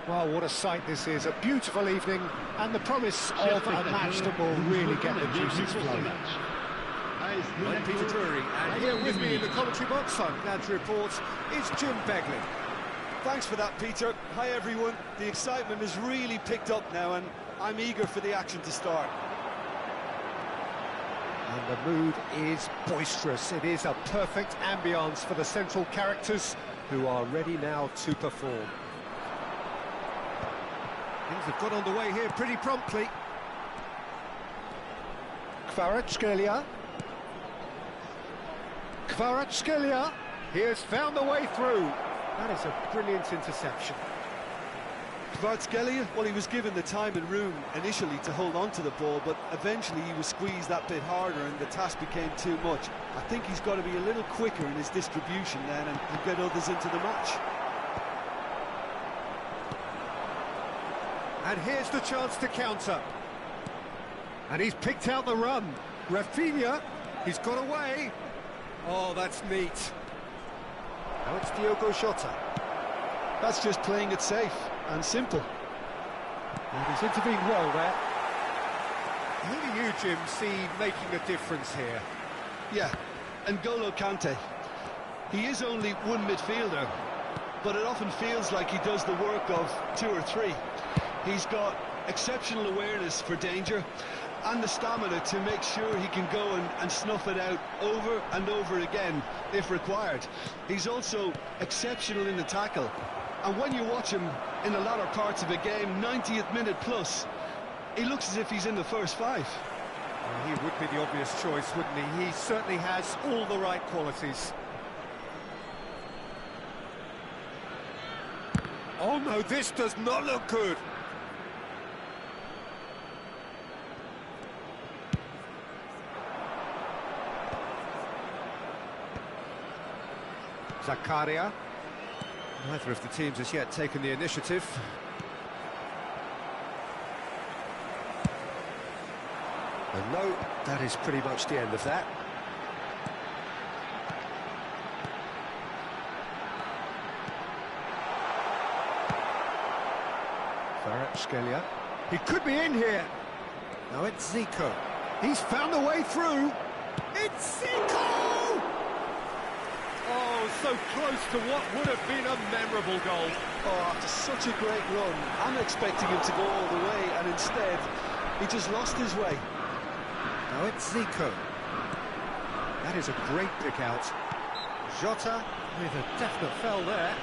Well, what a sight this is, a beautiful evening, and the promise of a match that will really get the juices flowing. I'm Peter Drury, and here with me in the commentary box, I'm glad to report, is Jim Begley. Thanks for that, Peter. Hi, everyone. The excitement has really picked up now, and I'm eager for the action to start. And the mood is boisterous. It is a perfect ambience for the central characters, who are ready now to perform. Things have got underway here pretty promptly. Kvaratskhelia. He has found the way through. That is a brilliant interception. Kvaratskhelia, well, he was given the time and room initially to hold on to the ball, but eventually he was squeezed that bit harder and the task became too much. I think he's got to be a little quicker in his distribution then and get others into the match. And here's the chance to counter. And he's picked out the run. Rafinha, he's got away. Oh, that's neat. Now it's Diogo Jota. That's just playing it safe and simple. And he's intervened well there. Who do you, Jim, see making a difference here? Yeah, N'Golo Kante. He is only one midfielder, but it often feels like he does the work of two or three. He's got exceptional awareness for danger and the stamina to make sure he can go and snuff it out over and over again if required. He's also exceptional in the tackle, and when you watch him in the latter parts of a game, 90th minute plus, he looks as if he's in the first five. Well, he would be the obvious choice, wouldn't he? He certainly has all the right qualities. Oh no, this does not look good. Zakaria. Neither of the teams has yet taken the initiative. And no, that is pretty much the end of that. Kvaratskhelia. He could be in here. Now it's Zico. He's found a way through. It's Zico! Oh, so close to what would have been a memorable goal. Oh, after such a great run, I'm expecting him to go all the way, and instead, he just lost his way. Now it's Zico. That is a great pick out. Jota with a definite foul there.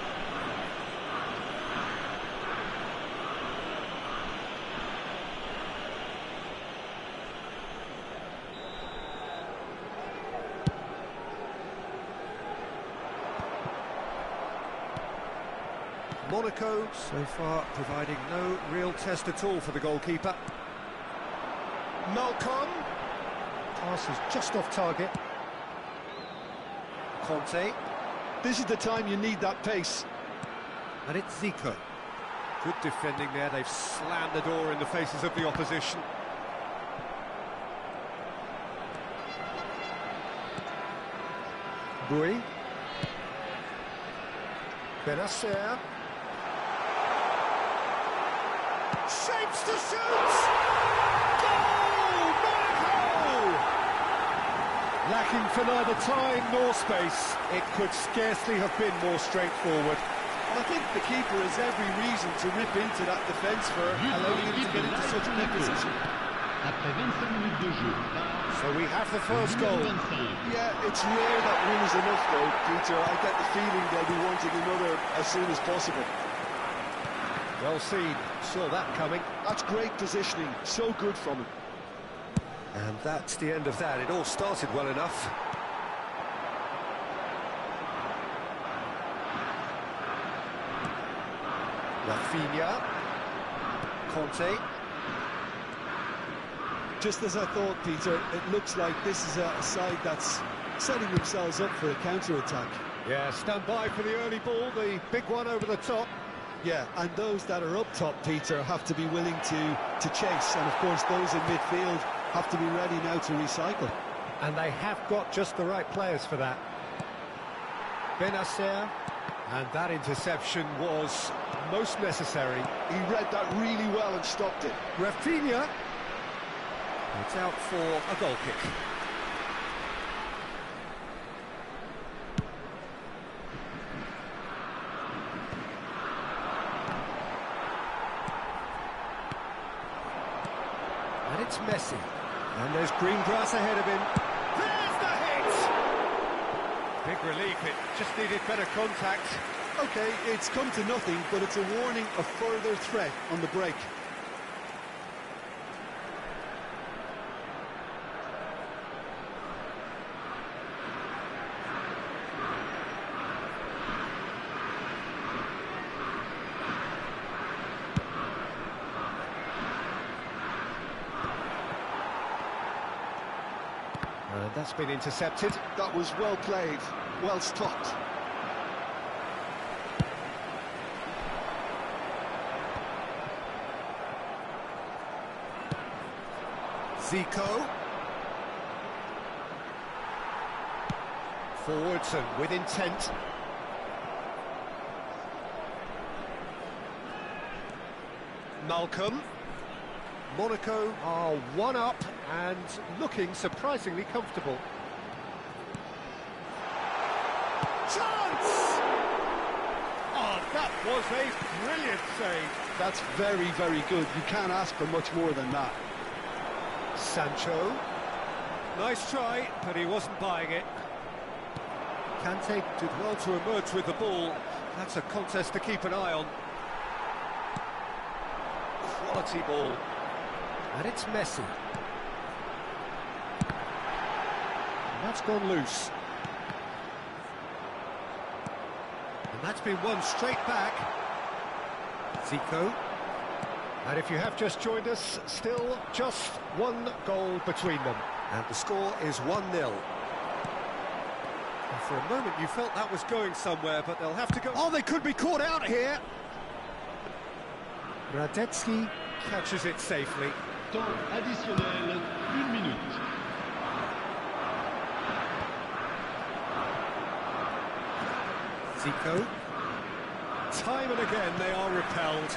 Monaco, so far, providing no real test at all for the goalkeeper. Malcolm. Pass is just off target. Conte. This is the time you need that pace. And it's Zico. Good defending there, they've slammed the door in the faces of the opposition. Bui. Benacer. Shapes to shoot! Goal! Monaco! Lacking for neither time nor space, it could scarcely have been more straightforward. I think the keeper has every reason to rip into that defence for allowing him to get into such a position. So we have the first goal. Yeah, it's rare that one is enough though, Peter. I get the feeling they'll be wanting another as soon as possible. Well seen, saw that coming. That's great positioning, so good from him. And that's the end of that. It all started well enough. Rafinha. Conte. Just as I thought, Peter, it looks like this is a side that's setting themselves up for a counter-attack. Yeah, stand by for the early ball, the big one over the top. Yeah, and those that are up top, Peter, have to be willing to chase. And, of course, those in midfield have to be ready now to recycle. And they have got just the right players for that. Benacer. And that interception was most necessary. He read that really well and stopped it. Rafinha. It's out for a goal kick. And it's Messi. And there's green grass ahead of him. There's the hit! Big relief, it just needed better contact. Okay, it's come to nothing, but it's a warning of further threat on the break. And that's been intercepted. That was well played, well stopped. Zico. Forwards and with intent. Malcolm. Monaco are one up and looking surprisingly comfortable. Chance! Oh, that was a brilliant save. That's very, very good. You can't ask for much more than that. Sancho. Nice try, but he wasn't buying it. Kante did well to emerge with the ball. That's a contest to keep an eye on. Quality ball. And it's Messi. And that's gone loose. And that's been won straight back. Zico. And if you have just joined us, still just one goal between them. And the score is 1-0. And for a moment you felt that was going somewhere, but they'll have to go... Oh, they could be caught out here! Radetzky catches it safely. Temps additionnel, 1 minute. Zico. Time and again they are repelled.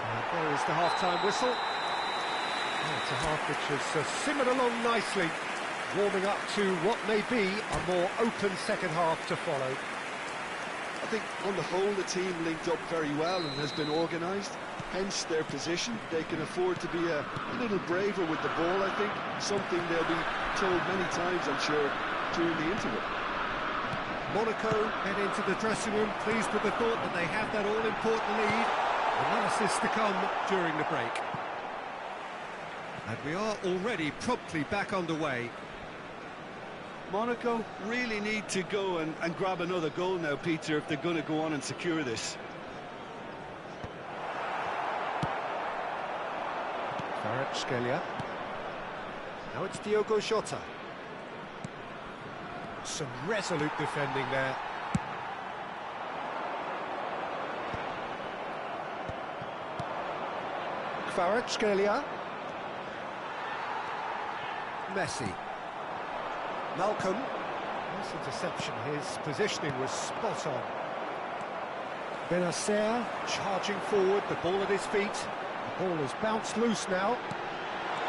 And there is the half-time whistle. Oh, it's a half which has simmered along nicely, warming up to what may be a more open second half to follow. I think on the whole the team linked up very well and has been organised, hence their position. They can afford to be a little braver with the ball, I think, something they'll be told many times, I'm sure, during the interval. Monaco head into the dressing room pleased with the thought that they have that all-important lead. Analysis to come during the break. And we are already promptly back underway. Monaco really need to go and grab another goal now, Peter, if they're going to go on and secure this. Kvaratskhelia. Now it's Diogo Jota. Some resolute defending there. Kvaratskhelia. Messi. Malcolm. Nice interception. His positioning was spot on. Benacer charging forward, the ball at his feet. The ball has bounced loose now.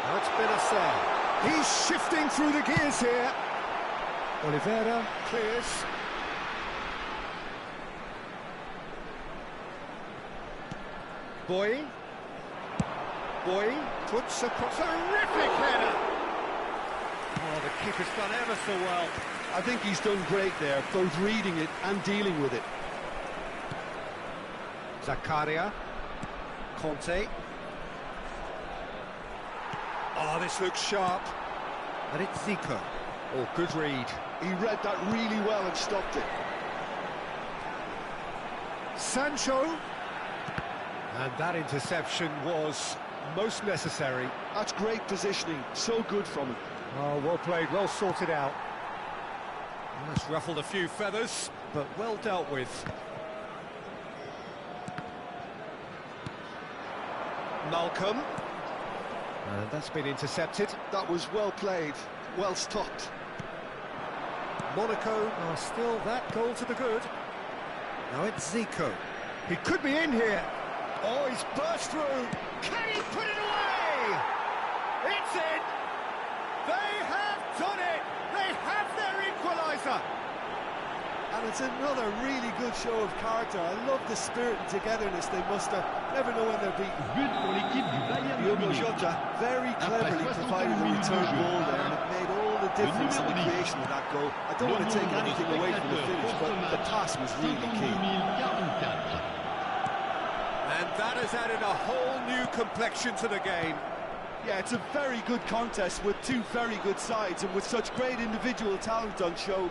Now it's Benacer. He's shifting through the gears here. Oliveira clears. Boy puts a terrific header. Oh, the keeper's done ever so well. I think he's done great there, both reading it and dealing with it. Zakaria. Conte. Oh, this looks sharp. And it's Zico. Oh, good read. He read that really well and stopped it. Sancho. And that interception was most necessary. That's great positioning, so good from him. Oh, well played, well sorted out. That's ruffled a few feathers, but well dealt with. Malcolm. And that's been intercepted. That was well played, well stopped. Monaco are still that goal to the good. Now it's Zico. He could be in here. Oh, he's burst through. Can he put it away? It's in. They have done it. They have their equaliser. And it's another really good show of character. I love the spirit and togetherness they muster. Never know when they're beaten. But pour l'équipe du Bayern de Munich. Jota very cleverly provided a return goal there, and it made all the difference in the creation of that goal. I don't want to take anything away from the finish, but the pass was really key. And that has added a whole new complexion to the game. Yeah, it's a very good contest with two very good sides, and with such great individual talent on show,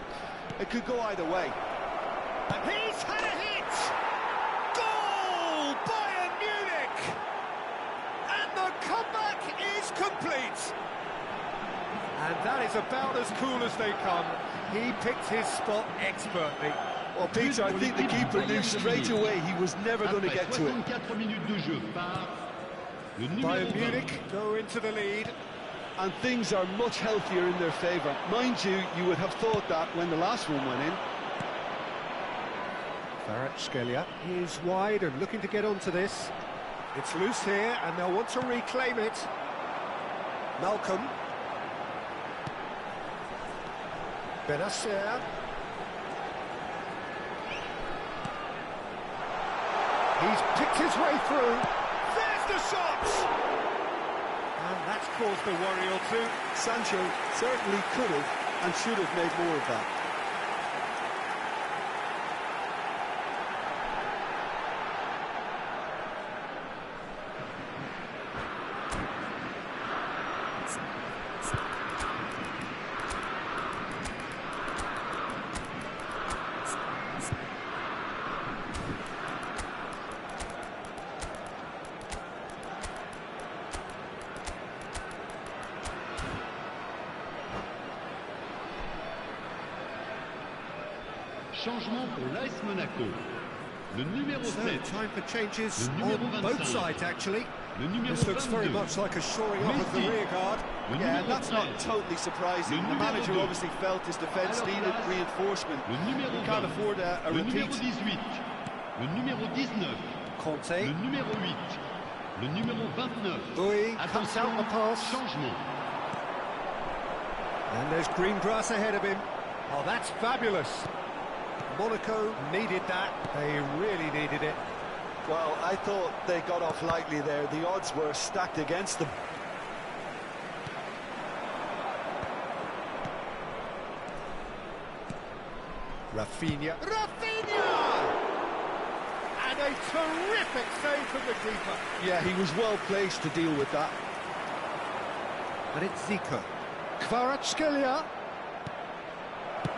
it could go either way. And he's had a hit! Goal! Bayern Munich! And the comeback is complete! And that is about as cool as they come. He picked his spot expertly. Well, Peter, I think the keeper knew straight away he was never going to get to it. Bayern Munich go into the lead. And things are much healthier in their favour. Mind you, you would have thought that when the last one went in. Kvaratskhelia is wide and looking to get onto this. It's loose here and they'll want to reclaim it. Malcolm. Benacer. He's picked his way through. There's the shot! And that's caused a worry or two. Sancho certainly could have and should have made more of that. Changement pour l'AS Monaco. Le numéro 7. Time for changes on both sides, actually. Le numéro This looks 22. very much like a shoring up of the rear guard. Le Yeah, numéro that's 13. not totally surprising. Le The numéro manager 2. obviously felt his defence Alors, needed place. reinforcement. Le numéro We can't 20. afford a Le repeat. numéro 18. Le numéro 19. Conte. Le numéro 8. Le numéro 29. Bui cuts out the pass. Changement. And there's green grass ahead of him. Oh, that's fabulous. Monaco needed that. They really needed it. Well, I thought they got off lightly there. The odds were stacked against them. Rafinha. And a terrific save from the keeper. Yeah, he was well placed to deal with that. And it's Zico. Kvaratskhelia.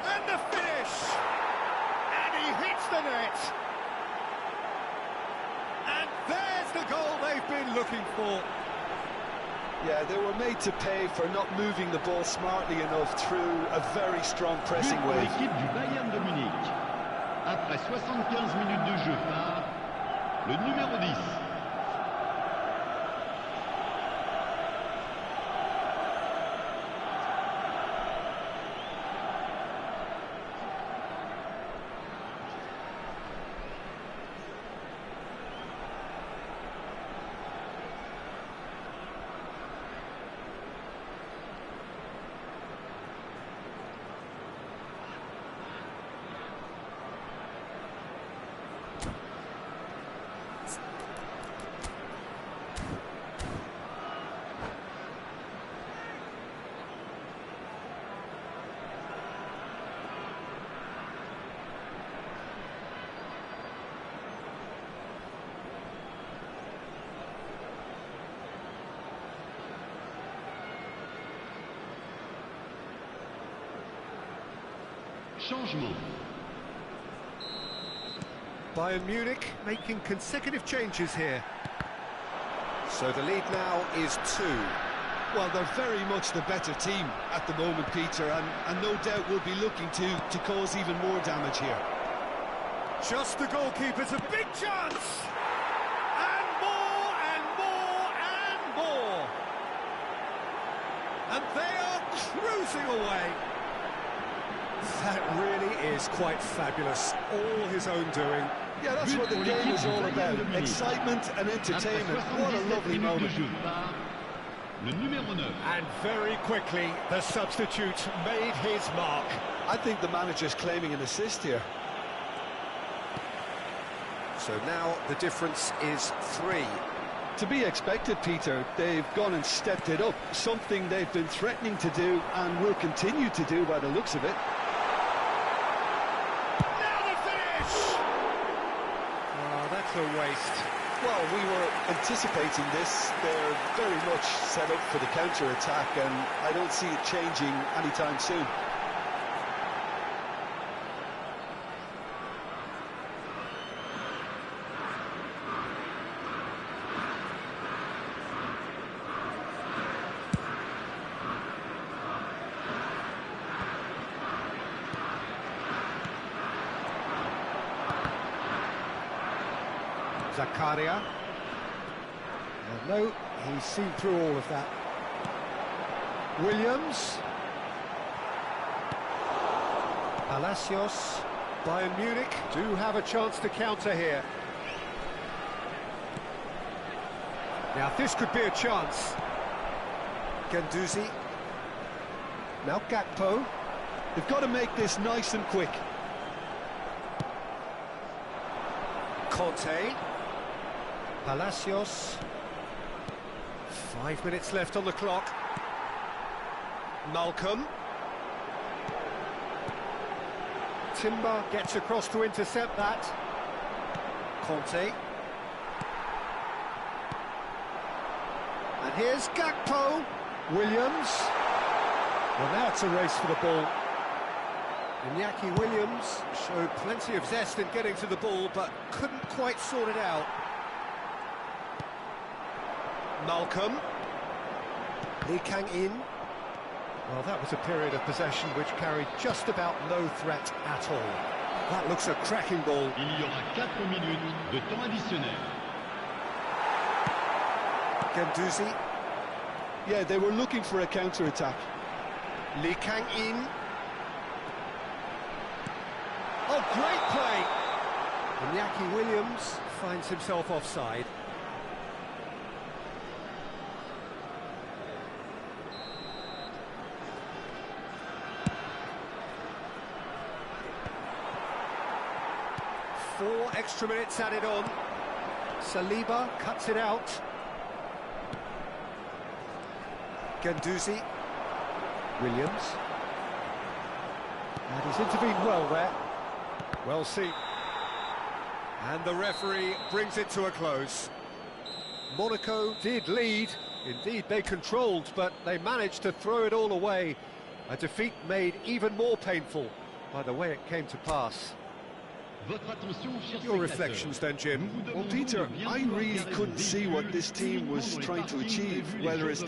And the finish! And he hits the net! And there's the goal they've been looking for. Yeah, they were made to pay for not moving the ball smartly enough through a very strong pressing But pour wave. l'équipe du Bayern de Munich. Après 75 minutes de jeu par le numéro 10. Changement. Bayern Munich making consecutive changes here. So the lead now is 2. Well, they're very much the better team at the moment, Peter, and no doubt will be looking to cause even more damage here. Just the goalkeeper's a big chance! And more and more and more! They are cruising away. That really is quite fabulous. All his own doing. Yeah, that's what the game is all about. Excitement and entertainment. What a lovely moment. And very quickly, the substitute made his mark. I think the manager's claiming an assist here. So now the difference is 3. To be expected, Peter. They've gone and stepped it up. Something they've been threatening to do and will continue to do by the looks of it. Now the finish! Oh, that's a waste. Well, we were anticipating this. They're very much set up for the counter-attack, and I don't see it changing anytime soon. Zakaria. No, he's seen through all of that. Williams. Palacios. Bayern Munich do have a chance to counter here. Now this could be a chance. Guendouzi. Now Gakpo. They've got to make this nice and quick. Conte. Palacios. 5 minutes left on the clock. Malcolm. Timber gets across to intercept that. Conte. And here's Gakpo. Williams. Well, now it's a race for the ball. Iñaki Williams showed plenty of zest in getting to the ball, but couldn't quite sort it out. Malcolm. Lee Kang-in. Well, that was a period of possession which carried just about no threat at all. That looks a cracking ball. Il y aura 4 minutes de temps additionnel. Guendouzi. Yeah, they were looking for a counter-attack. Lee Kang-in. Oh, great play! Iñaki Williams finds himself offside. Four extra minutes added on. Saliba cuts it out. Guendouzi. Williams. And he's intervened well there. Well seen. And the referee brings it to a close. Monaco did lead. Indeed, they controlled, but they managed to throw it all away. A defeat made even more painful by the way it came to pass. Your reflections then, Jim? Well, Peter, I really couldn't see what this team was trying to achieve, whether it's